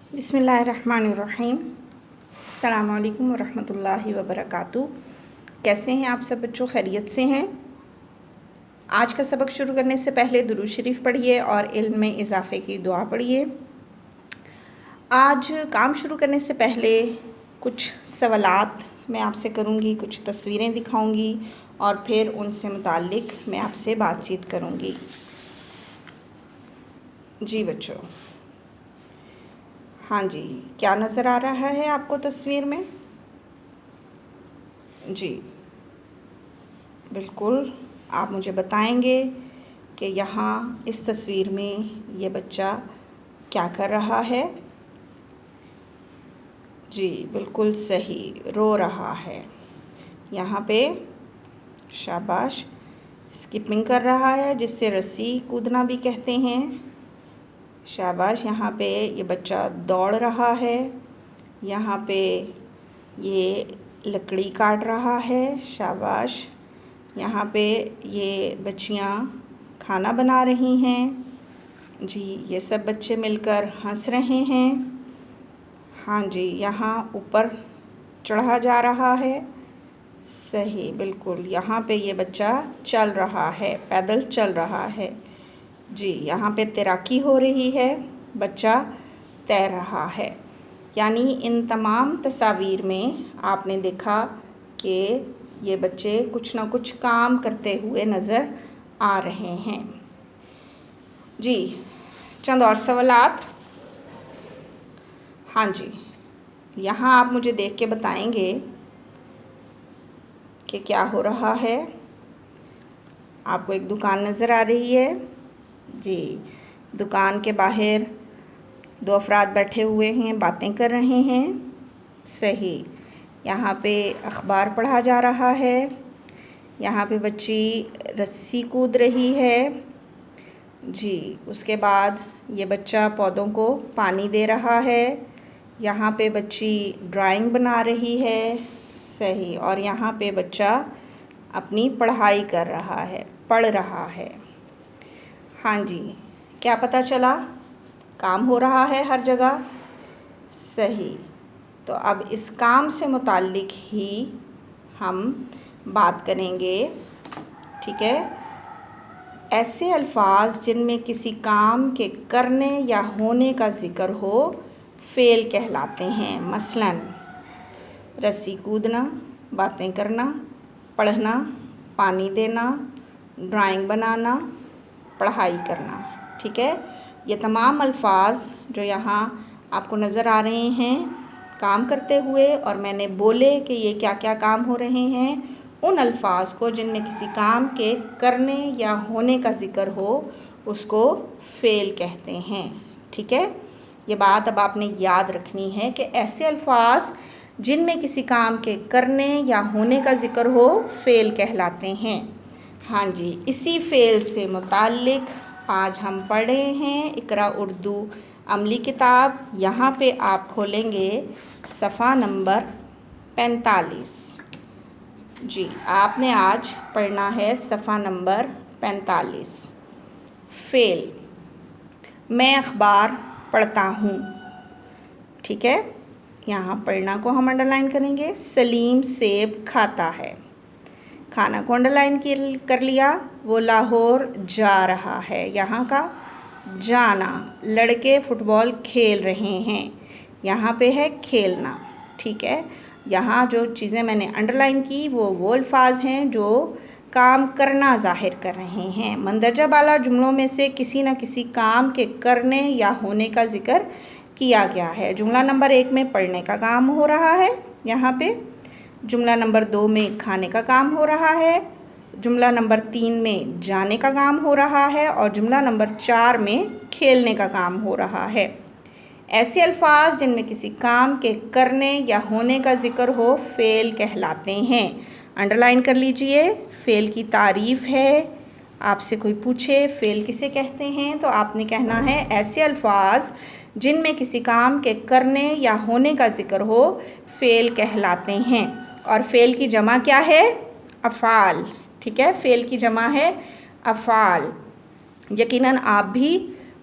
बिस्मिल्लाहिर्रहमानिर्रहीम। अस्सलामु अलैकुम वरहमतुल्लाहि वबरकातुहू। कैसे हैं आप सब बच्चों? खैरियत से हैं? आज का सबक शुरू करने से पहले दुरूद शरीफ पढ़िए और इल्म में इजाफ़े की दुआ पढ़िए। आज काम शुरू करने से पहले कुछ सवालात मैं आपसे करूँगी, कुछ तस्वीरें दिखाऊँगी और फिर उनसे मुताल्लिक़ मैं आपसे बातचीत करूँगी। जी बच्चों, हाँ जी, क्या नज़र आ रहा है आपको तस्वीर में? जी बिल्कुल, आप मुझे बताएंगे कि यहाँ इस तस्वीर में ये बच्चा क्या कर रहा है? जी बिल्कुल सही, रो रहा है। यहाँ पे शाबाश, स्किपिंग कर रहा है, जिससे रस्सी कूदना भी कहते हैं। शाबाश, यहाँ पे ये बच्चा दौड़ रहा है। यहाँ पे ये लकड़ी काट रहा है। शाबाश, यहाँ पे ये बच्चियाँ खाना बना रही हैं। जी, ये सब बच्चे मिलकर हंस रहे हैं। हाँ जी, यहाँ ऊपर चढ़ा जा रहा है। सही, बिल्कुल, यहाँ पे ये बच्चा चल रहा है, पैदल चल रहा है। जी, यहाँ पे तैराकी हो रही है, बच्चा तैर रहा है। यानी इन तमाम तस्वीर में आपने देखा कि ये बच्चे कुछ ना कुछ काम करते हुए नज़र आ रहे हैं। जी, चंद और सवालात। हाँ जी, यहाँ आप मुझे देख के बताएंगे कि क्या हो रहा है। आपको एक दुकान नज़र आ रही है। जी, दुकान के बाहर दो अफराद बैठे हुए हैं, बातें कर रहे हैं। सही, यहाँ पे अखबार पढ़ा जा रहा है। यहाँ पे बच्ची रस्सी कूद रही है। जी, उसके बाद ये बच्चा पौधों को पानी दे रहा है। यहाँ पे बच्ची ड्राइंग बना रही है। सही, और यहाँ पे बच्चा अपनी पढ़ाई कर रहा है, पढ़ रहा है। हाँ जी, क्या पता चला? काम हो रहा है हर जगह। सही, तो अब इस काम से मुताल्लिक़ ही हम बात करेंगे। ठीक है, ऐसे अल्फाज जिनमें किसी काम के करने या होने का ज़िक्र हो फ़ेल कहलाते हैं। मसलन रस्सी कूदना, बातें करना, पढ़ना, पानी देना, ड्राइंग बनाना, पढ़ाई करना। ठीक है, ये तमाम अल्फाज जो यहाँ आपको नज़र आ रहे हैं काम करते हुए, और मैंने बोले कि ये क्या क्या काम हो रहे हैं, उन अल्फाज को जिनमें किसी काम के करने या होने का ज़िक्र हो उसको फ़ेल कहते हैं। ठीक है, ये बात अब आपने याद रखनी है कि ऐसे अल्फाज जिनमें किसी काम के करने या होने का ज़िक्र हो फ़ेल कहलाते हैं। हाँ जी, इसी फ़ेल से मुताल्लिक़ आज हम पढ़ रहे हैं इक़रा उर्दू अमली किताब। यहाँ पे आप खोलेंगे सफ़ा नंबर 45। जी, आपने आज पढ़ना है सफ़ा नंबर 45। फ़ेल, मैं अखबार पढ़ता हूँ। ठीक है, यहाँ पढ़ना को हम अंडरलाइन करेंगे। सलीम सेब खाता है। खाना को अंडरलाइन कर लिया। वो लाहौर जा रहा है। यहाँ का जाना। लड़के फुटबॉल खेल रहे हैं। यहाँ पे है खेलना। ठीक है, यहाँ जो चीज़ें मैंने अंडरलाइन की वो अल्फाज हैं जो काम करना ज़ाहिर कर रहे हैं। मंदरजा बाला जुमलों में से किसी न किसी काम के करने या होने का ज़िक्र किया गया है। जुमला नंबर 1 में पढ़ने का काम हो रहा है। यहाँ पे जुमला नंबर 2 में खाने का काम हो रहा है। जुमला नंबर 3 में जाने का काम हो रहा है और जुमला नंबर 4 में खेलने का काम हो रहा है। ऐसे अल्फाज जिनमें किसी काम के करने या होने का ज़िक्र हो फ़ेल कहलाते हैं। अंडरलाइन कर लीजिए। फ़ेल की तारीफ़ है। आपसे कोई पूछे फ़ेल किसे कहते हैं तो आपने कहना है ऐसे अल्फाज जिनमें किसी काम के करने या होने का ज़िक्र हो फ़ेल कहलाते हैं। और फ़ेल की जमा क्या है? अफ़ाल। ठीक है, फ़ेल की जमा है अफ़ाल। यकीनन आप भी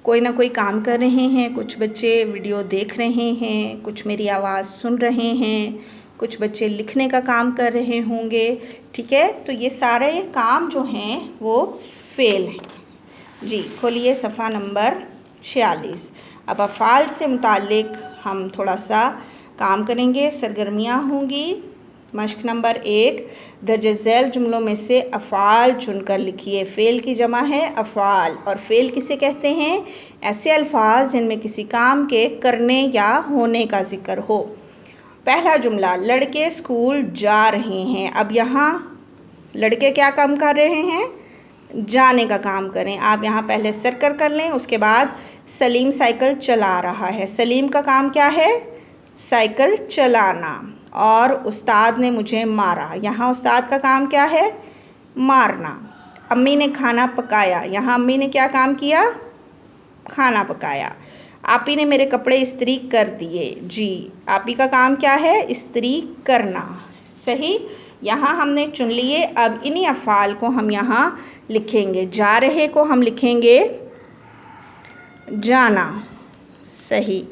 कोई ना कोई काम कर रहे हैं, कुछ बच्चे वीडियो देख रहे हैं, कुछ मेरी आवाज़ सुन रहे हैं, कुछ बच्चे लिखने का काम कर रहे होंगे। ठीक है, तो ये सारे काम जो हैं वो फ़ेल हैं। जी, खोलिए सफ़ा नंबर 46। अब अफ़ाल से मुताल्लिक़ हम थोड़ा सा काम करेंगे, सरगर्मियाँ होंगी। मश्क नंबर 1, दर्ज झैल जुमलों में से अफ़ाल चुनकर लिखिए। फ़ेल की जमा है अफ़ाल, और फ़ेल किसे कहते हैं? ऐसे अल्फाज जिनमें किसी काम के करने या होने का ज़िक्र हो। पहला जुमला, लड़के स्कूल जा रहे हैं। अब यहाँ लड़के क्या काम कर रहे हैं? जाने का काम करें। आप यहाँ पहले सर्कल कर लें, उसके बाद सलीम साइकिल चला रहा है। सलीम का काम क्या है? साइकिल चलाना। और उस्ताद ने मुझे मारा। यहाँ उस्ताद का काम क्या है? मारना। अम्मी ने खाना पकाया। यहाँ अम्मी ने क्या काम किया? खाना पकाया। आपी ने मेरे कपड़े इस्त्री कर दिए। जी, आपी का काम क्या है? इस्त्री करना। सही, यहाँ हमने चुन लिए। अब इन्हीं अफ़ाल को हम यहाँ लिखेंगे। जा रहे को हम लिखेंगे जाना। सही,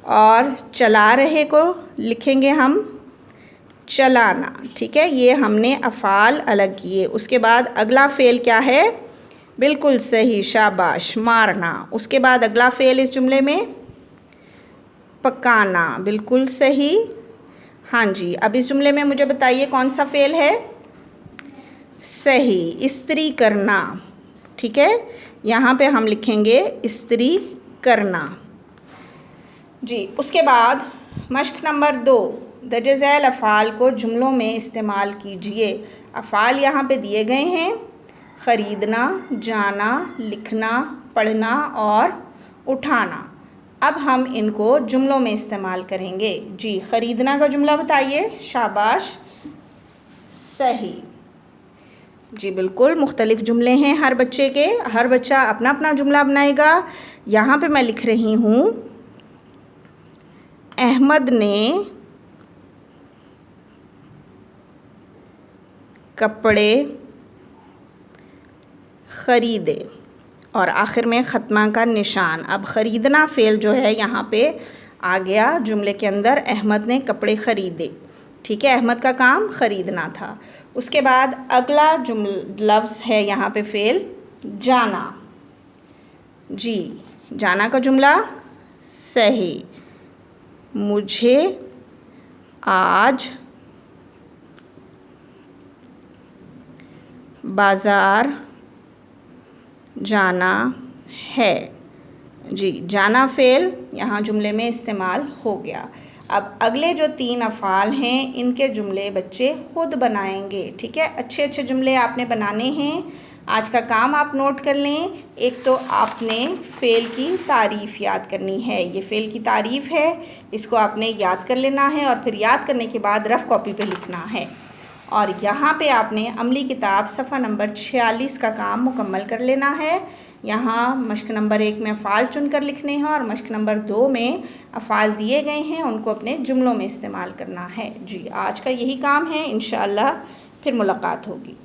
और चला रहे को लिखेंगे हम चलाना। ठीक है, ये हमने अफ़ाल अलग किए। उसके बाद अगला फ़ेल क्या है? बिल्कुल सही, शाबाश, मारना। उसके बाद अगला फ़ेल इस जुमले में पकाना। बिल्कुल सही। हाँ जी, अब इस जुमले में मुझे बताइए कौन सा फ़ेल है? सही, इस्त्री करना। ठीक है, यहाँ पे हम लिखेंगे इस्त्री करना। जी, उसके बाद मश्क नंबर 2, दर्ज झैल अफ़ाल को जुमलों में इस्तेमाल कीजिए। अफ़ाल यहाँ पे दिए गए हैं, ख़रीदना, जाना, लिखना, पढ़ना और उठाना। अब हम इनको जुमलों में इस्तेमाल करेंगे। जी, ख़रीदना का जुमला बताइए। शाबाश, सही। जी बिल्कुल, मुख्तलिफ़ जुमले हैं हर बच्चे के, हर बच्चा अपना अपना जुमला बनाएगा। यहाँ पे मैं लिख रही हूँ, अहमद ने कपड़े ख़रीदे, और आखिर में ख़त्मा का निशान। अब ख़रीदना फ़ेल जो है यहाँ पे आ गया जुमले के अंदर। अहमद ने कपड़े ख़रीदे। ठीक है, अहमद का काम ख़रीदना था। उसके बाद अगला लफ्ज़ है यहाँ पे फ़ेल जाना। जी, जाना का जुमला सही, मुझे आज बाज़ार जाना है। जी, जाना फ़ेल यहाँ जुमले में इस्तेमाल हो गया। अब अगले जो 3 अफ़ाल हैं इनके जुमले बच्चे ख़ुद बनाएंगे। ठीक है, अच्छे अच्छे जुमले आपने बनाने हैं। आज का काम आप नोट कर लें। एक तो आपने फ़ेल की तारीफ़ याद करनी है। ये फ़ेल की तारीफ़ है, इसको आपने याद कर लेना है और फिर याद करने के बाद रफ़ कॉपी पे लिखना है। और यहाँ पे आपने अमली किताब सफ़ा नंबर 46 का काम मुकम्मल कर लेना है। यहाँ मश्क नंबर 1 में अफ़ाल चुनकर लिखने हैं और मश्क नंबर 2 में अफ़ाल दिए गए हैं, उनको अपने जुमलों में इस्तेमाल करना है। जी, आज का यही काम है। इंशाअल्लाह फिर मुलाकात होगी।